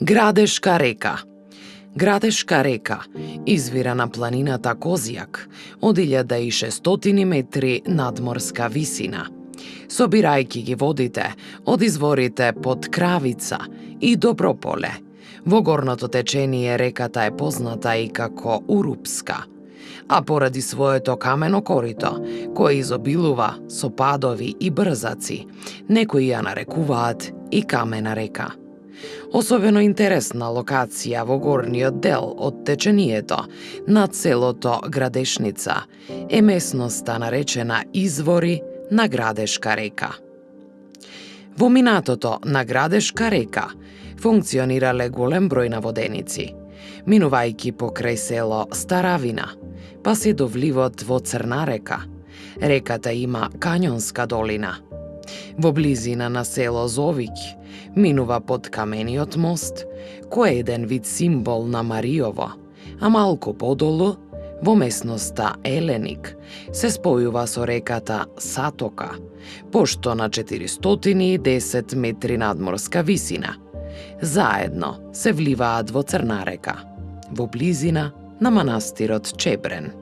Градешка река. Градешка река извира на планината Козјак од 1600 метри надморска висина, собирајќи ги водите од изворите под Кравица и Доброполе. Во горното течение реката е позната и како Урупска, а поради своето камено корито, кое изобилува со падови и брзаци, некои ја нарекуваат и камена река. Особено интересна локација во горниот дел од течението на селото Градешница е местноста наречена Извори на Градешка река. Во минатото на Градешка река функционирале голем број наводеници, минувајќи покрај село Старавина, па се до вливот во Црна река. Реката има канјонска долина. Во близина на село Зовиќ минува под камениот мост, кој е еден вид символ на Мариово, а малку подолу, во местноста Еленик, се спојува со реката Сатока, пошто на 410 метри надморска висина. Заедно се вливаат во Црна река, во близина на манастирот Чебрен.